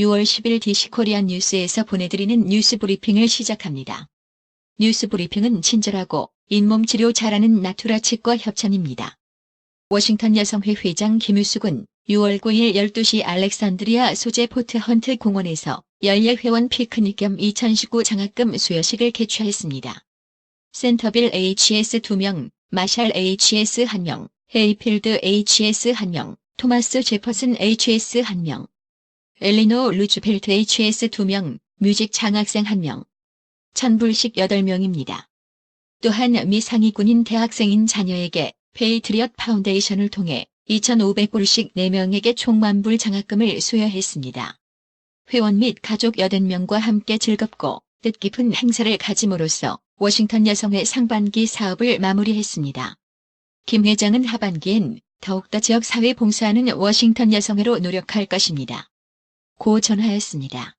6월 10일 DC코리안 뉴스에서 보내드리는 뉴스 브리핑을 시작합니다. 뉴스 브리핑은 친절하고 잇몸 치료 잘하는 나투라 치과 협찬입니다. 워싱턴 여성회 회장 김유숙은 6월 9일 12시 알렉산드리아 소재 포트 헌트 공원에서 연례 회원 피크닉 겸 2019 장학금 수여식을 개최했습니다. 센터빌 HS 2명, 마샬 HS 1명, 헤이필드 HS 1명, 토마스 제퍼슨 HS 1명, 엘리노 루즈벨트 HS 2명, 뮤직 장학생 1명, 천불식 8명입니다. 또한 미 상위군인 대학생인 자녀에게 페이트리엇 파운데이션을 통해 2,500불씩 4명에게 총 10,000불 장학금을 수여했습니다. 회원 및 가족 80명과 함께 즐겁고 뜻깊은 행사를 가짐으로써 워싱턴 여성회 상반기 사업을 마무리했습니다. 김 회장은 하반기엔 더욱더 지역사회 봉사하는 워싱턴 여성회로 노력할 것입니다. 고 전하였습니다.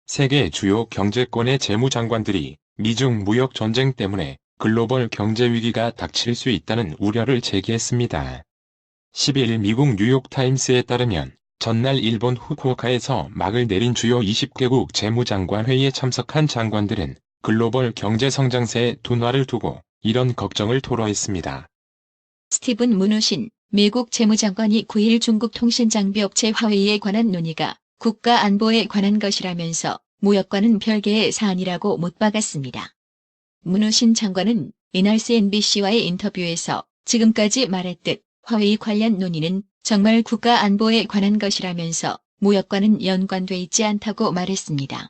세계 주요 경제권의 재무장관들이 미중 무역 전쟁 때문에 글로벌 경제 위기가 닥칠 수 있다는 우려를 제기했습니다. 12일 미국 뉴욕타임스에 따르면 전날 일본 후쿠오카에서 막을 내린 주요 20개국 재무장관 회의에 참석한 장관들은 글로벌 경제 성장세의 둔화를 두고 이런 걱정을 토로했습니다. 스티븐 무누신 미국 재무장관이 9일 중국 통신장비업체 화웨이에 관한 논의가 국가 안보에 관한 것이라면서 무역과는 별개의 사안이라고 못 박았습니다. 무누신 장관은 이날 CNBC와의 인터뷰에서 지금까지 말했듯 화웨이 관련 논의는 정말 국가 안보에 관한 것이라면서 무역과는 연관돼 있지 않다고 말했습니다.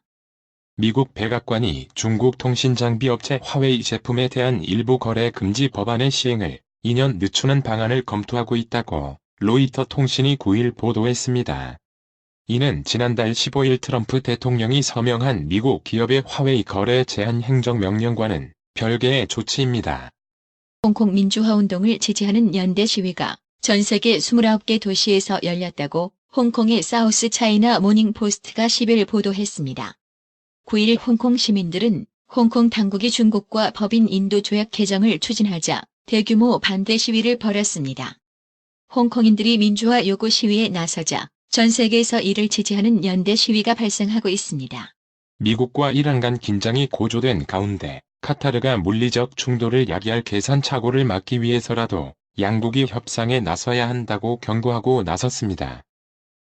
미국 백악관이 중국 통신장비업체 화웨이 제품에 대한 일부 거래 금지 법안의 시행을 2년 늦추는 방안을 검토하고 있다고 로이터 통신이 9일 보도했습니다. 이는 지난달 15일 트럼프 대통령이 서명한 미국 기업의 화웨이 거래 제한 행정명령과는 별개의 조치입니다. 홍콩 민주화운동을 지지하는 연대 시위가 전 세계 29개 도시에서 열렸다고 홍콩의 사우스 차이나 모닝포스트가 10일 보도했습니다. 9일 홍콩 시민들은 홍콩 당국이 중국과 법인 인도 조약 개정을 추진하자 대규모 반대 시위를 벌였습니다. 홍콩인들이 민주화 요구 시위에 나서자 전 세계에서 이를 지지하는 연대 시위가 발생하고 있습니다. 미국과 이란 간 긴장이 고조된 가운데 카타르가 물리적 충돌을 야기할 계산 착오를 막기 위해서라도 양국이 협상에 나서야 한다고 경고하고 나섰습니다.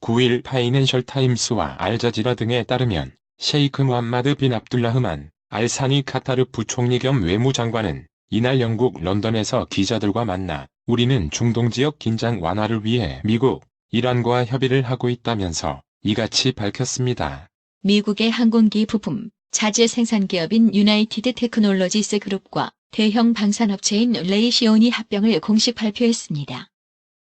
9일 파이낸셜 타임스와 알자지라 등에 따르면 셰이크 무함마드 빈 압둘라흐만 알사니 카타르 부총리 겸 외무장관은 이날 영국 런던에서 기자들과 만나 우리는 중동 지역 긴장 완화를 위해 미국, 이란과 협의를 하고 있다면서 이같이 밝혔습니다. 미국의 항공기 부품, 자재 생산기업인 유나이티드 테크놀로지스 그룹과 대형 방산업체인 레이시온이 합병을 공식 발표했습니다.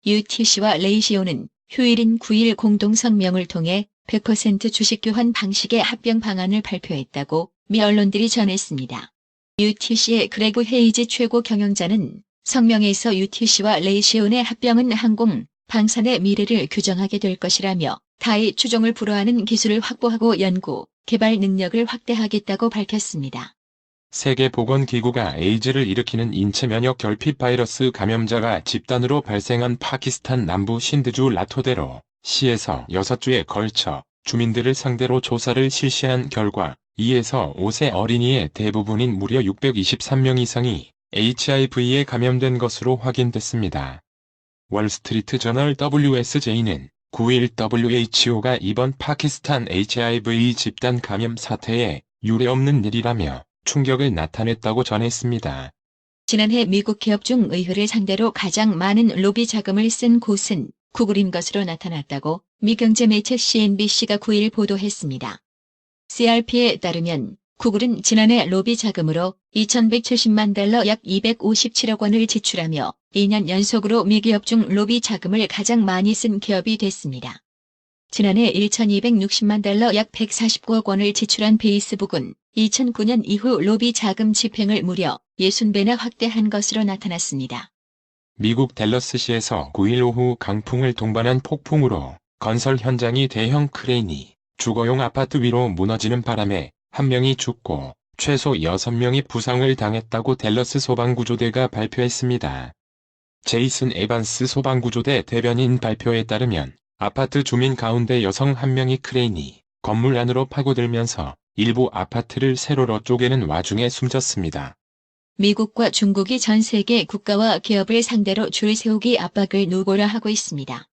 UTC와 레이시온은 휴일인 9일 공동성명을 통해 100% 주식 교환 방식의 합병 방안을 발표했다고 미 언론들이 전했습니다. UTC의 그레그 헤이지 최고 경영자는 성명에서 UTC와 레이시온의 합병은 항공, 방산의 미래를 규정하게 될 것이라며 타의 추종을 불허하는 기술을 확보하고 연구, 개발 능력을 확대하겠다고 밝혔습니다. 세계보건기구가 에이즈를 일으키는 인체 면역 결핍 바이러스 감염자가 집단으로 발생한 파키스탄 남부 신드주 라토데로 시에서 6주에 걸쳐 주민들을 상대로 조사를 실시한 결과 2에서 5세 어린이의 대부분인 무려 623명 이상이 HIV에 감염된 것으로 확인됐습니다. 월스트리트 저널 WSJ는 9일 WHO가 이번 파키스탄 HIV 집단 감염 사태에 유례없는 일이라며 충격을 나타냈다고 전했습니다. 지난해 미국 기업 중 의회를 상대로 가장 많은 로비 자금을 쓴 곳은 구글인 것으로 나타났다고 미 경제 매체 CNBC가 9일 보도했습니다. CRP에 따르면 구글은 지난해 로비 자금으로 2,170만 달러 약 257억 원을 지출하며 2년 연속으로 미 기업 중 로비 자금을 가장 많이 쓴 기업이 됐습니다. 지난해 1,260만 달러 약 149억 원을 지출한 페이스북은 2009년 이후 로비 자금 집행을 무려 60배나 확대한 것으로 나타났습니다. 미국 댈러스시에서 9일 오후 강풍을 동반한 폭풍으로 건설 현장이 대형 크레인이 주거용 아파트 위로 무너지는 바람에 1명이 죽고 최소 6명이 부상을 당했다고 댈러스 소방구조대가 발표했습니다. 제이슨 에반스 소방구조대 대변인 발표에 따르면 아파트 주민 가운데 여성 1명이 크레인이 건물 안으로 파고들면서 일부 아파트를 세로로 쪼개는 와중에 숨졌습니다. 미국과 중국이 전 세계 국가와 기업을 상대로 줄 세우기 압박을 노고라 하고 있습니다.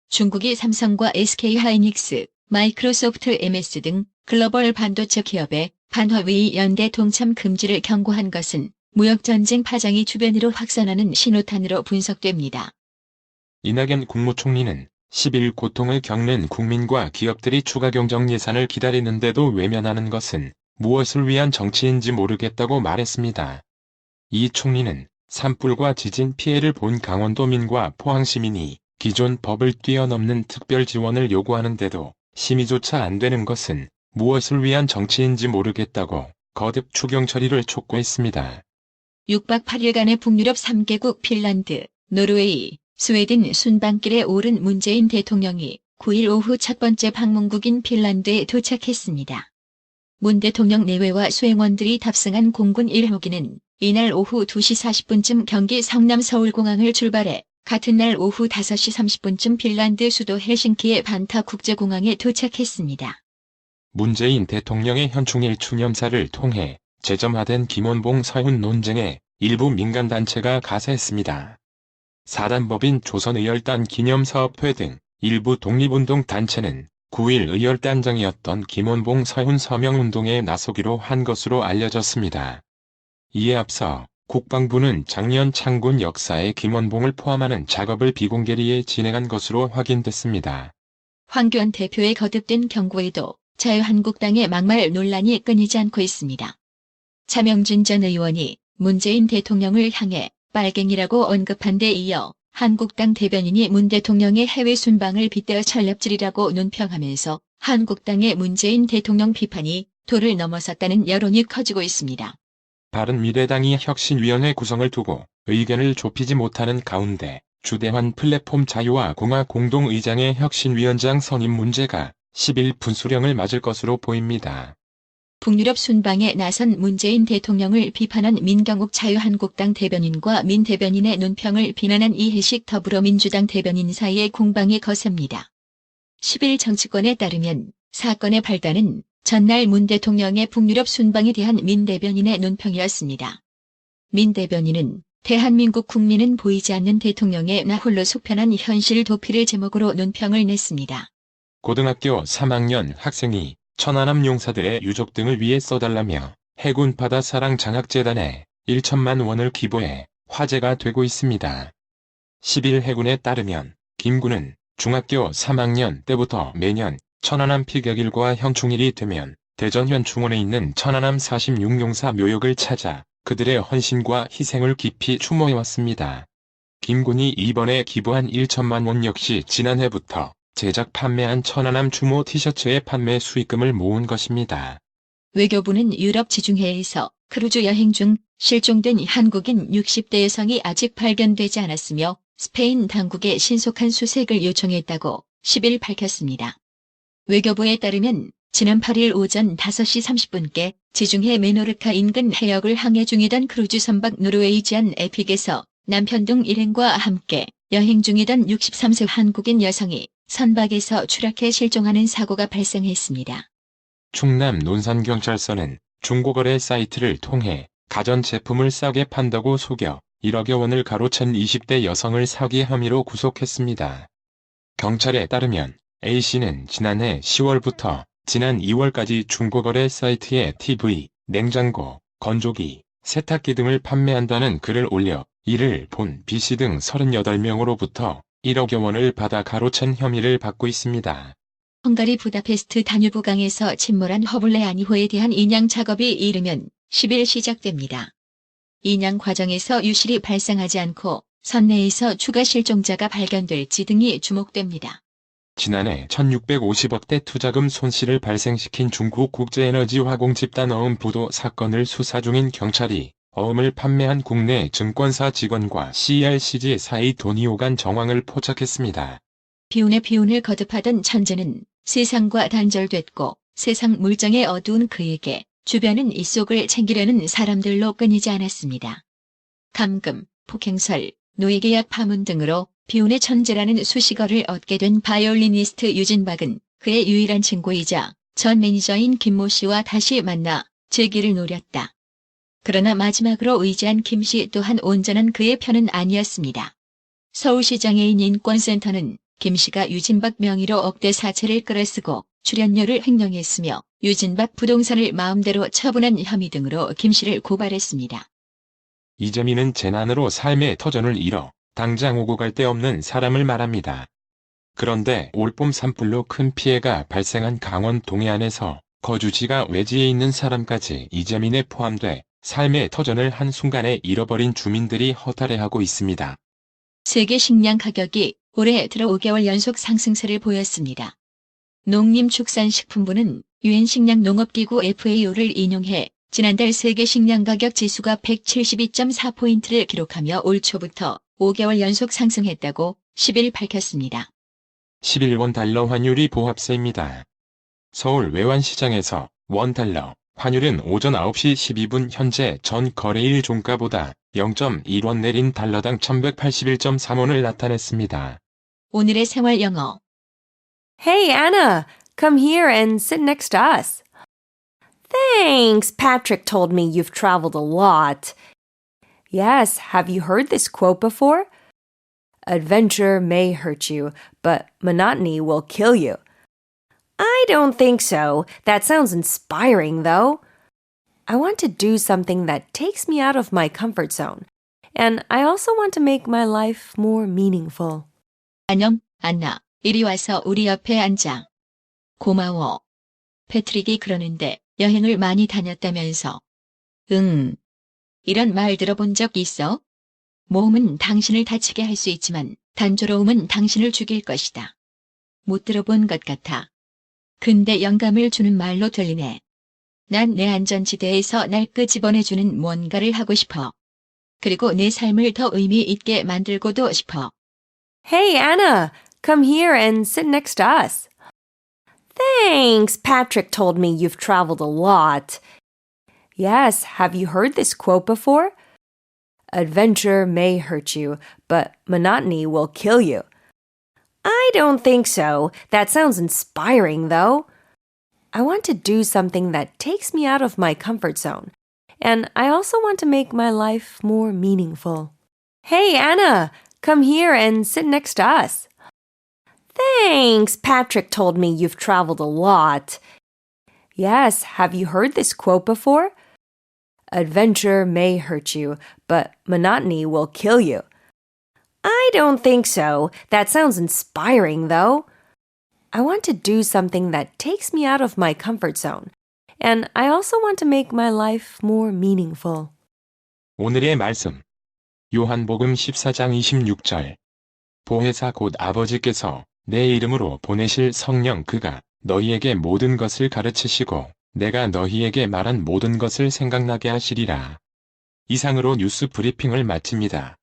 중국이 삼성과 SK하이닉스, 마이크로소프트 MS 등 글로벌 반도체 기업의 반화웨이 연대 동참 금지를 경고한 것은 무역전쟁 파장이 주변으로 확산하는 신호탄으로 분석됩니다. 이낙연 국무총리는 10일 고통을 겪는 국민과 기업들이 추가 경정 예산을 기다리는데도 외면하는 것은 무엇을 위한 정치인지 모르겠다고 말했습니다. 이 총리는 산불과 지진 피해를 본 강원도민과 포항시민이 기존 법을 뛰어넘는 특별 지원을 요구하는데도 심의조차 안 되는 것은 무엇을 위한 정치인지 모르겠다고 거듭 추경 처리를 촉구했습니다. 6박 8일간의 북유럽 3개국 핀란드, 노르웨이, 스웨덴 순방길에 오른 문재인 대통령이 9일 오후 첫 번째 방문국인 핀란드에 도착했습니다. 문 대통령 내외와 수행원들이 탑승한 공군 1호기는 이날 오후 2시 40분쯤 경기 성남 서울공항을 출발해 같은 날 오후 5시 30분쯤 핀란드 수도 헬싱키의 반타 국제공항에 도착했습니다. 문재인 대통령의 현충일 추념사를 통해 재점화된 김원봉 서훈 논쟁에 일부 민간단체가 가세했습니다. 사단법인 조선의열단 기념사업회 등 일부 독립운동 단체는 9일 의열단장이었던 김원봉 서훈 서명운동에 나서기로 한 것으로 알려졌습니다. 이에 앞서 국방부는 작년 창군 역사에 김원봉을 포함하는 작업을 비공개리에 진행한 것으로 확인됐습니다. 황교안 대표의 거듭된 경고에도 자유한국당의 막말 논란이 끊이지 않고 있습니다. 차명진 전 의원이 문재인 대통령을 향해 빨갱이라고 언급한 데 이어 한국당 대변인이 문 대통령의 해외 순방을 빗대어 철렵질이라고 논평하면서 한국당의 문재인 대통령 비판이 도를 넘어섰다는 여론이 커지고 있습니다. 바른미래당이 혁신위원회 구성을 두고 의견을 좁히지 못하는 가운데 주대환 플랫폼 자유와 공화 공동의장의 혁신위원장 선임 문제가 10일 분수령을 맞을 것으로 보입니다. 북유럽 순방에 나선 문재인 대통령을 비판한 민경욱 자유한국당 대변인과 민 대변인의 논평을 비난한 이해식 더불어민주당 대변인 사이의 공방이 거셉니다. 10일 정치권에 따르면 사건의 발단은 전날 문 대통령의 북유럽 순방에 대한 민 대변인의 논평이었습니다. 민 대변인은 대한민국 국민은 보이지 않는 대통령의 나 홀로 속편한 현실 도피를 제목으로 논평을 냈습니다. 고등학교 3학년 학생이 천안함 용사들의 유족 등을 위해 써달라며 해군 바다사랑 장학재단에 1천만 원을 기부해 화제가 되고 있습니다. 10일 해군에 따르면 김 군은 중학교 3학년 때부터 매년 천안함 피격일과 현충일이 되면 대전 현충원에 있는 천안함 46용사 묘역을 찾아 그들의 헌신과 희생을 깊이 추모해왔습니다. 김 군이 이번에 기부한 1천만 원 역시 지난해부터 제작 판매한 천안함 추모 티셔츠의 판매 수익금을 모은 것입니다. 외교부는 유럽 지중해에서 크루즈 여행 중 실종된 한국인 60대 여성이 아직 발견되지 않았으며 스페인 당국에 신속한 수색을 요청했다고 10일 밝혔습니다. 외교부에 따르면 지난 8일 오전 5시 30분께 지중해 메노르카 인근 해역을 항해 중이던 크루즈 선박 노르웨이지안 에픽에서 남편 등 일행과 함께 여행 중이던 63세 한국인 여성이 선박에서 추락해 실종하는 사고가 발생했습니다. 충남 논산경찰서는 중고거래 사이트를 통해 가전제품을 싸게 판다고 속여 1억여 원을 가로챈 20대 여성을 사기 혐의로 구속했습니다. 경찰에 따르면 A씨는 지난해 10월부터 지난 2월까지 중고거래 사이트에 TV, 냉장고, 건조기, 세탁기 등을 판매한다는 글을 올려 이를 본 B씨 등 38명으로부터 1억여 원을 받아 가로챈 혐의를 받고 있습니다. 헝가리 부다페스트 다뉴브강에서 침몰한 허블레 아니호에 대한 인양 작업이 이르면 10일 시작됩니다. 인양 과정에서 유실이 발생하지 않고 선내에서 추가 실종자가 발견될지 등이 주목됩니다. 지난해 1650억대 투자금 손실을 발생시킨 중국 국제에너지화공 집단 어음 부도 사건을 수사 중인 경찰이 어음을 판매한 국내 증권사 직원과 CRCG 사이 돈이 오간 정황을 포착했습니다. 비운에 비운을 거듭하던 천재는 세상과 단절됐고 세상 물정에 어두운 그에게 주변은 이 속을 챙기려는 사람들로 끊이지 않았습니다. 감금, 폭행설, 노예계약 파문 등으로 비운의 천재라는 수식어를 얻게 된 바이올리니스트 유진박은 그의 유일한 친구이자 전 매니저인 김모 씨와 다시 만나 재기를 노렸다. 그러나 마지막으로 의지한 김 씨 또한 온전한 그의 편은 아니었습니다. 서울시장애인 인권센터는 김 씨가 유진박 명의로 억대 사채를 끌어쓰고 출연료를 횡령했으며 유진박 부동산을 마음대로 처분한 혐의 등으로 김 씨를 고발했습니다. 이재민은 재난으로 삶의 터전을 잃어 당장 오고 갈 데 없는 사람을 말합니다. 그런데 올봄 산불로 큰 피해가 발생한 강원 동해안에서 거주지가 외지에 있는 사람까지 이재민에 포함돼 삶의 터전을 한순간에 잃어버린 주민들이 허탈해하고 있습니다. 세계 식량 가격이 올해 들어 5개월 연속 상승세를 보였습니다. 농림축산식품부는 유엔 식량 농업기구 FAO를 인용해 지난달 세계 식량 가격 지수가 172.4포인트를 기록하며 올 초부터 5개월 연속 상승했다고 10일 밝혔습니다. 11 원달러 환율이 보합세입니다. 서울 외환시장에서 원달러 환율은 오전 9시 12분 현재 전 거래일 종가보다 0.1원 내린 달러당 1181.3원을 나타냈습니다. 오늘의 생활 영어. Hey, Anna, come here and sit next to us. Thanks, Patrick told me you've traveled a lot. Yes, have you heard this quote before? Adventure may hurt you, but monotony will kill you. I don't think so. That sounds inspiring, though. I want to do something that takes me out of my comfort zone. And I also want to make my life more meaningful. 안녕, 안나. 이리 와서 우리 옆에 앉아. 고마워. 패트릭이 그러는데 여행을 많이 다녔다면서. 응. 이런 말 들어본 적 있어? 모험은 당신을 다치게 할 수 있지만 단조로움은 당신을 죽일 것이다. 못 들어본 것 같아. 근데 영감을 주는 말로 들리네. 난 내 안전지대에서 날 끄집어내주는 뭔가를 하고 싶어. 그리고 내 삶을 더 의미 있게 만들고도 싶어. Hey, Anna, come here and sit next to us. Thanks, Patrick told me you've traveled a lot. Yes, have you heard this quote before? Adventure may hurt you, but monotony will kill you. I don't think so. That sounds inspiring, though. I want to do something that takes me out of my comfort zone. And I also want to make my life more meaningful. Hey, Anna, come here and sit next to us. Thanks, Patrick told me you've traveled a lot. Yes, have you heard this quote before? Adventure may hurt you, but monotony will kill you. I don't think so. That sounds inspiring, though. I want to do something that takes me out of my comfort zone. And I also want to make my life more meaningful. 오늘의 말씀. 요한복음 14장 26절. 보혜사 곧 아버지께서 내 이름으로 보내실 성령 그가 너희에게 모든 것을 가르치시고 내가 너희에게 말한 모든 것을 생각나게 하시리라. 이상으로 뉴스 브리핑을 마칩니다.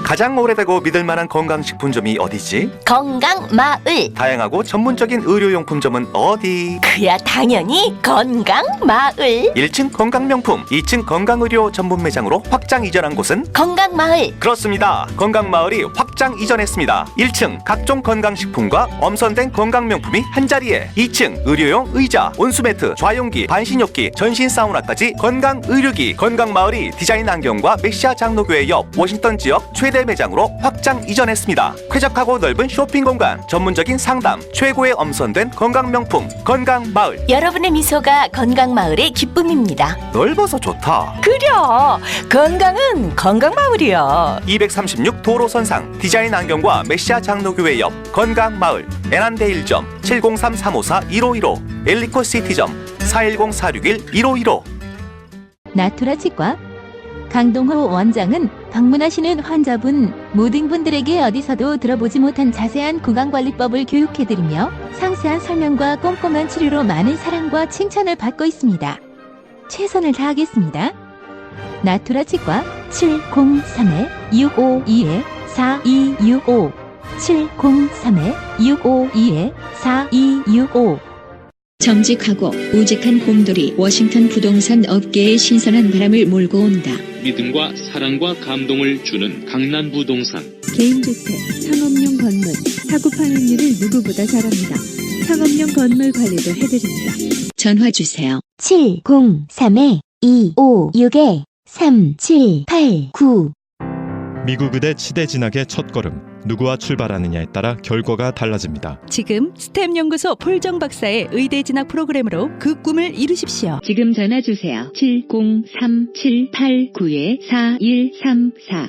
가장 오래되고 믿을만한 건강식품점이 어디지? 건강마을. 다양하고 전문적인 의료용품점은 어디? 그야 당연히 건강마을. 1층 건강명품, 2층 건강의료 전문 매장으로 확장 이전한 곳은? 건강마을. 그렇습니다. 건강마을이 확장 이전했습니다. 1층 각종 건강식품과 엄선된 건강명품이 한자리에, 2층 의료용 의자, 온수매트, 좌용기, 반신욕기, 전신 사우나까지 건강의료기. 건강마을이 디자인 안경과 메시아 장로교회 옆 워싱턴 지역 최대 매장으로 확장 이전했습니다. 쾌적하고 넓은 쇼핑 공간, 전문적인 상담, 최고의 엄선된 건강명품 건강마을. 여러분의 미소가 건강마을의 기쁨입니다. 넓어서 좋다. 그려 건강은 건강마을이요. 236 도로선상 디자인 안경과 메시아 장로교회 옆 건강마을. 애난데 1점 703-354-1515 엘리코 시티점 410-461-1515. 나투라 치과 강동호 원장은 방문하시는 환자분 모든 분들에게 어디서도 들어보지 못한 자세한 구강관리법을 교육해드리며 상세한 설명과 꼼꼼한 치료로 많은 사랑과 칭찬을 받고 있습니다. 최선을 다하겠습니다. 나투라 치과 703-652-4265 703-652-4265 정직하고 우직한 곰돌이 워싱턴 부동산 업계에 신선한 바람을 몰고 온다. 믿음과 사랑과 감동을 주는 강남 부동산. 개인주택, 상업용 건물, 사고 판매율을 누구보다 잘합니다. 상업용 건물 관리도 해드립니다. 전화 주세요. 703-256-3789 미국 의대 치대 진학의 첫걸음, 누구와 출발하느냐에 따라 결과가 달라집니다. 지금 스템 연구소 폴정 박사의 의대 진학 프로그램으로 그 꿈을 이루십시오. 지금 전화 주세요. 703-789-4134